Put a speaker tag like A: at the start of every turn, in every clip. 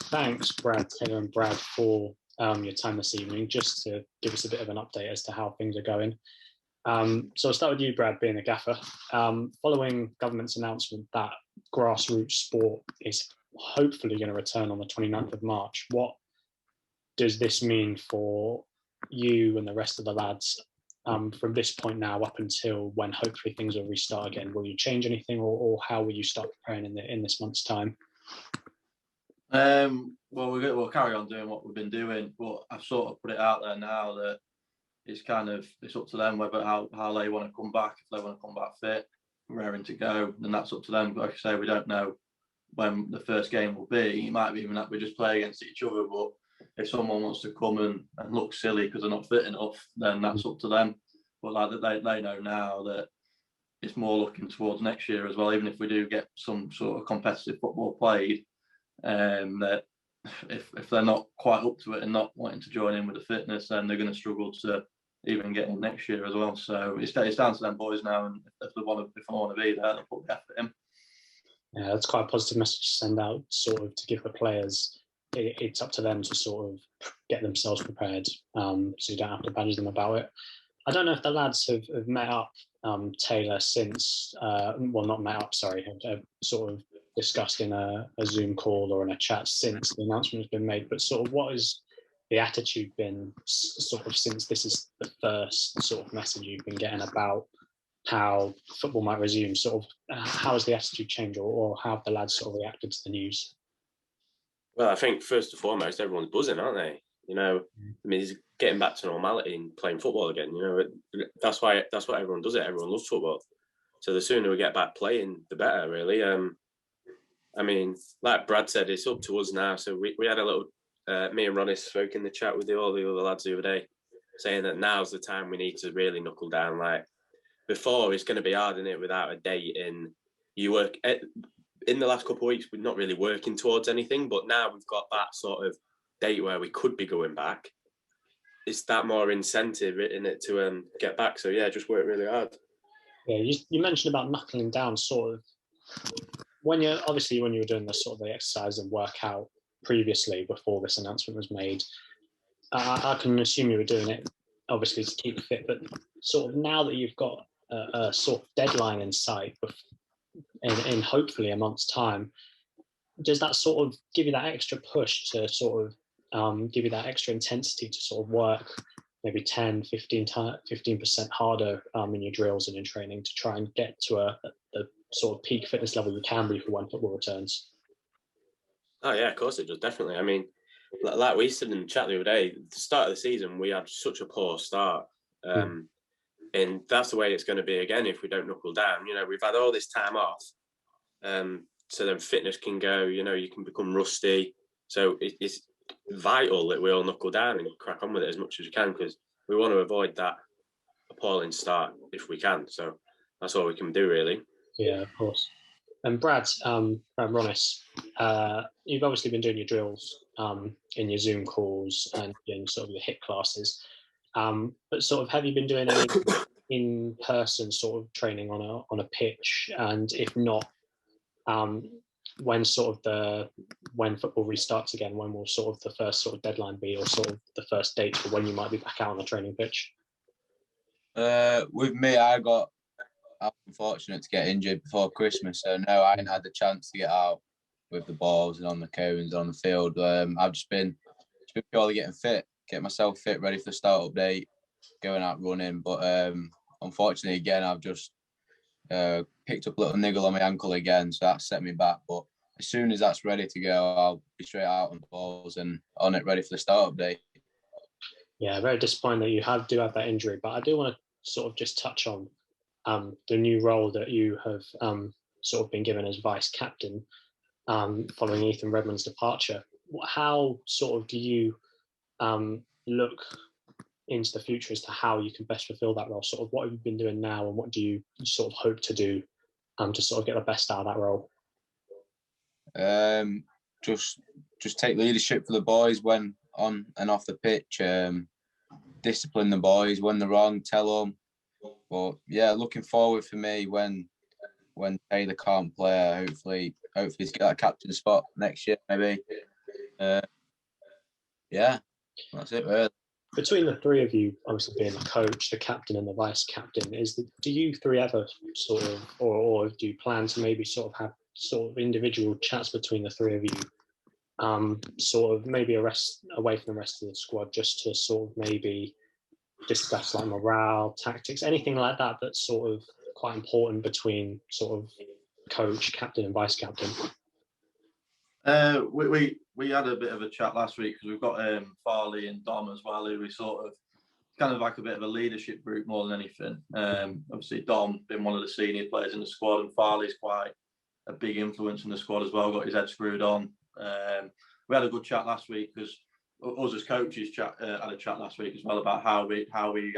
A: thanks, Brad, Taylor and Brad, for your time this evening, just to give us a bit of an update as to how things are going. So I'll start with you, Brad, being a gaffer. Following government's announcement that grassroots sport is hopefully going to return on the 29th of March, what does this mean for you and the rest of the lads from this point now up until when hopefully things will restart again? Will you change anything, or how will you start preparing in this month's time?
B: Well, we'll carry on doing what we've been doing, but I've sort of put it out there now that it's up to them whether how they want to come back. If they want to come back fit, raring to go, then that's up to them. But like I say, we don't know when the first game will be. It might be even that we just play against each other, but if someone wants to come and look silly because they're not fit enough, then that's up to them. But like they know now that it's more looking towards next year as well. Even if we do get some sort of competitive football played, that if they're not quite up to it and not wanting to join in with the fitness, then they're going to struggle to even get in next year as well. So it's down to them boys now, and if I want to be there, they'll put the effort in.
A: Yeah, that's quite a positive message to send out, sort of to give the players. It's up to them to sort of get themselves prepared, so you don't have to badger them about it. I don't know if the lads have met up, Taylor, since not met up. Sorry, have sort of discussed in a Zoom call or in a chat since the announcement has been made. But sort of, what has the attitude been sort of since this is the first sort of message you've been getting about how football might resume? Sort of, how has the attitude changed, or how have the lads sort of reacted to the news?
C: Well, I think first and foremost, everyone's buzzing, aren't they? You know, I mean, it's getting back to normality and playing football again. You know, that's why everyone does it. Everyone loves football. So the sooner we get back playing, the better, really. I mean, like Brad said, it's up to us now. So we had a little, me and Ronis spoke in the chat with all the other lads the other day, saying that now's the time we need to really knuckle down. Like before, it's going to be hard, isn't it, without a date. And you work in the last couple of weeks, we're not really working towards anything, but now we've got that sort of date where we could be going back. It's that more incentive in it to get back. So yeah, just work really hard.
A: Yeah, you mentioned about knuckling down, sort of when you were doing the sort of the exercise and workout previously before this announcement was made. I can assume you were doing it obviously to keep fit, but sort of now that you've got a sort of deadline in sight in hopefully a month's time, does that sort of give you that extra push to sort of give you that extra intensity to sort of work maybe 10, 15% harder in your drills and in training to try and get to the sort of peak fitness level you can be for when football returns?
C: Oh yeah, of course it does, definitely. I mean, like we said in the chat the other day, the start of the season, we had such a poor start. And that's the way it's going to be again if we don't knuckle down. You know, we've had all this time off. So then fitness can go, you know, you can become rusty. So it's vital that we all knuckle down and crack on with it as much as we can, because we want to avoid that appalling start if we can. So that's all we can do, really. Yeah,
A: of course. And Brad Ronis, you've obviously been doing your drills in your Zoom calls and in sort of your HIIT classes. But sort of, have you been doing any in-person sort of training on a pitch? And if not, when football restarts again, when will sort of the first sort of deadline be, or sort of the first date for when you might be back out on the training pitch?
D: With me, I was unfortunate to get injured before Christmas, so no, I hadn't had the chance to get out with the balls and on the cones on the field. I've just been purely getting fit, get myself fit, ready for the start update, going out running. But unfortunately, again, I've just picked up a little niggle on my ankle again, so that set me back. But as soon as that's ready to go, I'll be straight out on the balls and on it, ready for the start update.
A: Yeah, very disappointing that you do have that injury, but I do want to sort of just touch on the new role that you have sort of been given as vice captain following Ethan Redmond's departure. How sort of do you look into the future as to how you can best fulfill that role? Sort of, what have you been doing now, and what do you sort of hope to do to sort of get the best out of that role?
D: Just take leadership for the boys when on and off the pitch. Discipline the boys when they're wrong, tell them. But yeah, looking forward for me when Taylor can't play, hopefully to get that captain spot next year maybe. Yeah, that's it really.
A: Between the three of you, obviously being the coach, the captain, and the vice captain, do you three ever sort of, or do you plan to maybe sort of have sort of individual chats between the three of you, sort of maybe away from the rest of the squad, just to sort of maybe discuss like morale, tactics, anything like that that's sort of quite important between sort of coach, captain, and vice captain?
B: We had a bit of a chat last week because we've got Farley and Dom as well, who we sort of kind of like a bit of a leadership group more than anything. Obviously, Dom being one of the senior players in the squad, and Farley's quite a big influence in the squad as well. Got his head screwed on. We had a good chat last week because us as coaches had a chat last week as well about how we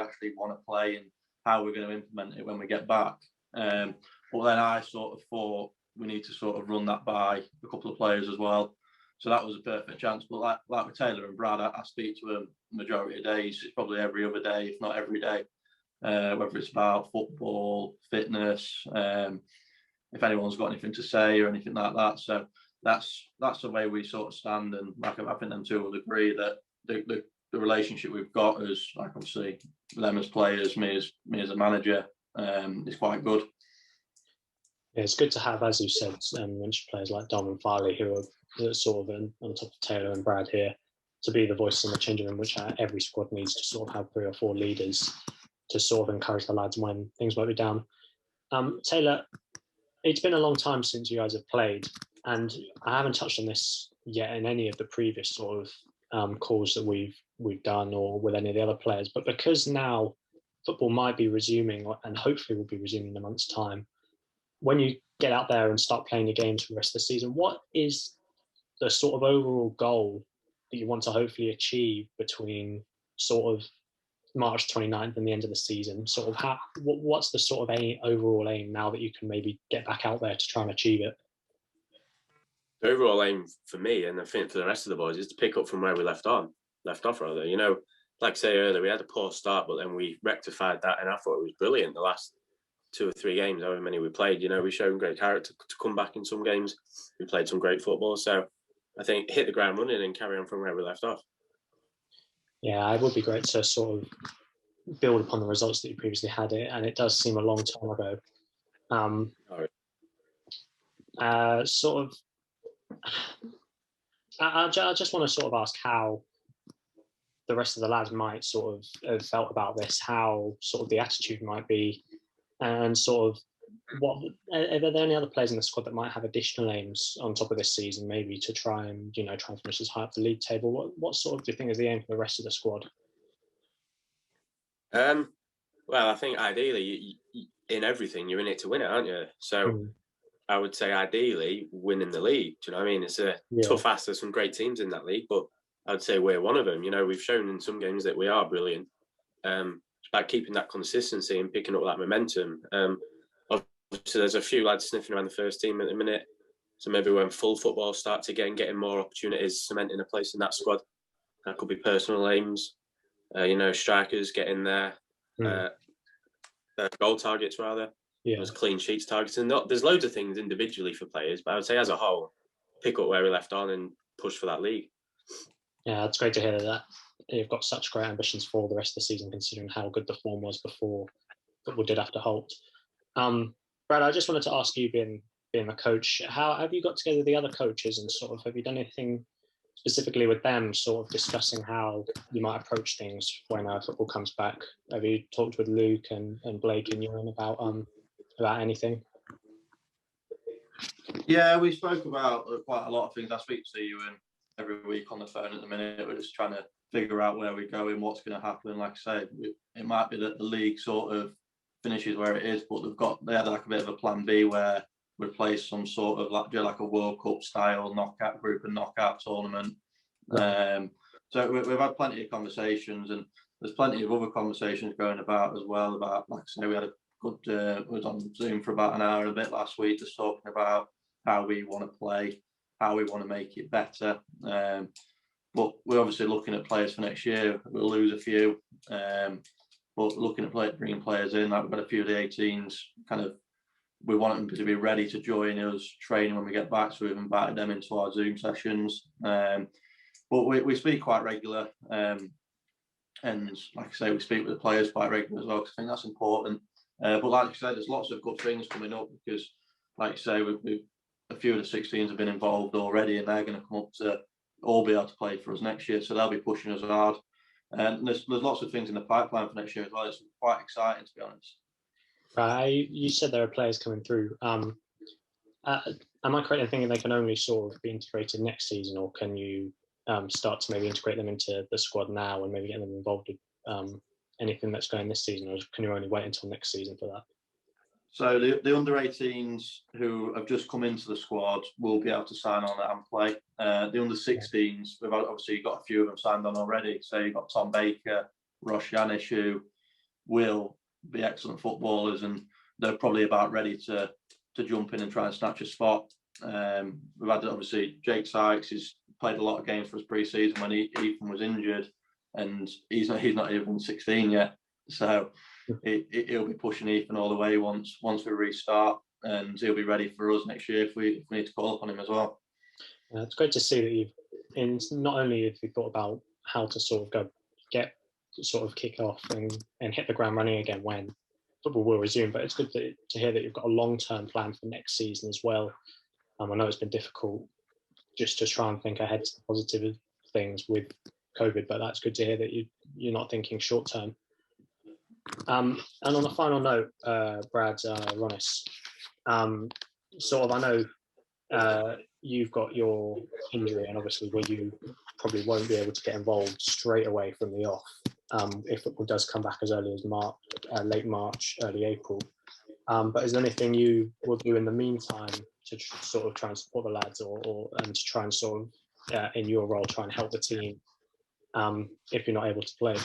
B: actually want to play and how we're going to implement it when we get back. But then I sort of thought we need to sort of run that by a couple of players as well. So that was a perfect chance. But like with Taylor and Brad, I speak to them majority of days. It's probably every other day, if not every day, whether it's about football, fitness, if anyone's got anything to say or anything like that. So that's the way we sort of stand. And like I think them two will agree that the relationship we've got is, like, obviously them as players, me as a manager, is quite good.
A: Yeah, it's good to have, as you said, mentioned players like Dom and Farley, who are sort of on top of Taylor and Brad here, to be the voice in the changing room, which every squad needs to sort of have 3 or 4 leaders to sort of encourage the lads when things might be down. Taylor, it's been a long time since you guys have played, and I haven't touched on this yet in any of the previous sort of calls that we've done or with any of the other players, but because now football might be resuming, and hopefully will be resuming in a month's time, when you get out there and start playing your games for the rest of the season, what is the sort of overall goal that you want to hopefully achieve between sort of March 29th and the end of the season? Sort of what's the sort of overall aim now that you can maybe get back out there to try and achieve it?
C: The overall aim for me, and I think for the rest of the boys, is to pick up from where we left off. You know, like I say earlier, we had a poor start, but then we rectified that, and I thought it was brilliant. The last 2 or 3 games, however many we played, you know, we showed great character to come back in some games. We played some great football. So I think hit the ground running and carry on from where we left off.
A: Yeah, it would be great to sort of build upon the results that you previously had, and it does seem a long time ago. Sort of, I just want to sort of ask how the rest of the lads might sort of have felt about this, how sort of the attitude might be, and sort of are there any other players in the squad that might have additional aims on top of this season, maybe to try and finish as high up the league table? What sort of do you think is the aim for the rest of the squad?
C: Well, I think ideally, in everything, you're in it to win it, aren't you? So I would say ideally winning the league. Do you know what I mean? It's a tough ask. There's some great teams in that league, but I'd say we're one of them. You know, we've shown in some games that we are brilliant. It's about keeping that consistency and picking up that momentum. Obviously, there's a few lads sniffing around the first team at the minute. So maybe when full football starts again, getting more opportunities, cementing a place in that squad. That could be personal aims. You know, strikers getting their goal targets, rather. There's clean sheets targets. And there's loads of things individually for players, but I would say as a whole, pick up where we left on and push for that league. Yeah,
A: it's great to hear that you've got such great ambitions for the rest of the season, considering how good the form was before football did after Holt. Brad, I just wanted to ask you, being a coach, how have you got together the other coaches and sort of have you done anything specifically with them, sort of discussing how you might approach things when football comes back? Have you talked with Luke and Blake and Ewan about anything?
B: Yeah, we spoke about quite a lot of things. I speak to Ewan every week on the phone at the minute. We're just trying to figure out where we're going, what's going to happen. Like I say, it might be that the league sort of finishes where it is, but they had like a bit of a plan B where we play some sort of like a World Cup style group and knockout tournament. Right. So we've had plenty of conversations, and there's plenty of other conversations going about as well. About, like I say, we had a good was on Zoom for about an hour and a bit last week, just talking about how we want to play, how we want to make it better. But we're obviously looking at players for next year. We'll lose a few. But looking at bringing players in, like we've got a few of the 18s, kind of, we want them to be ready to join us training when we get back. So we've invited them into our Zoom sessions. but we speak quite regular, and like I say, we speak with the players quite regular as well, because I think that's important. But like I said, there's lots of good things coming up, because, like I say, a few of the 16s have been involved already, and they're going to come up to all be able to play for us next year, so they'll be pushing us hard. And there's lots of things in the pipeline for next year as well. It's quite exciting, to be honest.
A: You said there are players coming through. Am I correct in thinking they can only sort of be integrated next season, or can you start to maybe integrate them into the squad now and maybe get them involved with anything that's going this season, or can you only wait until next season for that?
B: So the under-18s who have just come into the squad will be able to sign on and play. The under-16s, we've obviously got a few of them signed on already. So you've got Tom Baker, Rosh Yanish, who will be excellent footballers, and they're probably about ready to jump in and try and snatch a spot. We've had, obviously, Jake Sykes. He's played a lot of games for us pre-season when Ethan was injured, and he's not even 16 yet. So he'll be pushing Ethan all the way once we restart, and he'll be ready for us next year if we need to call upon him as well.
A: It's great to see that not only have you thought about how to sort of kick off and hit the ground running again when football will resume, but it's good to hear that you've got a long-term plan for next season as well. I know it's been difficult just to try and think ahead to the positive things with COVID, but that's good to hear that you're not thinking short-term. And on a final note, Brad, Ronis, I know you've got your injury, and obviously where you probably won't be able to get involved straight away from the off if football does come back as early as late March, early April. But is there anything you will do in the meantime to sort of try and support the lads, and to try and sort of, in your role, try and help the team if you're not able to play?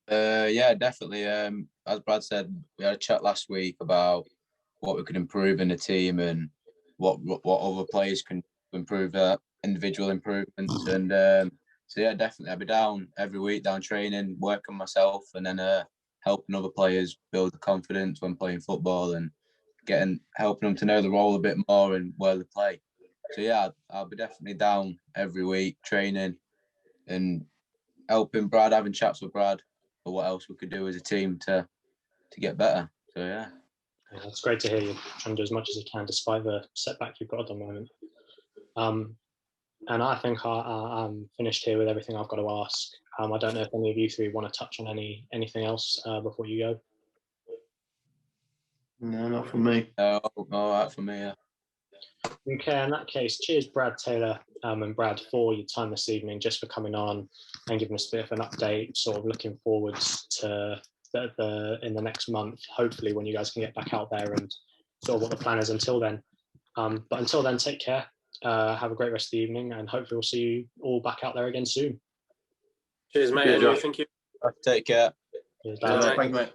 D: Yeah, definitely. As Brad said, we had a chat last week about what we could improve in the team and what other players can improve their individual improvements. And so yeah, definitely, I'll be down every week, down training, working myself, and then helping other players build the confidence when playing football, and helping them to know the role a bit more and where they play. So yeah, I'll be definitely down every week, training and helping Brad, having chats with Brad for what else we could do as a team to get better. So yeah.
A: It's great to hear you trying to do as much as you can despite the setback you've got at the moment. And I think I'm finished here with everything I've got to ask. I don't know if any of you three want to touch on anything else before you go.
B: No, not from me.
D: No, all right for me, yeah.
A: Okay, in that case, cheers, Brad, Taylor, and Brad, for your time this evening, just for coming on and giving us a bit of an update, sort of looking forwards to in the next month, hopefully when you guys can get back out there and sort of what the plan is until then. But until then, take care, have a great rest of the evening, and hopefully we'll see you all back out there again soon.
C: Cheers, mate.
B: Cheers,
C: Anyway, thank you.
D: Take care.
A: Cheers,
B: Thank you, mate.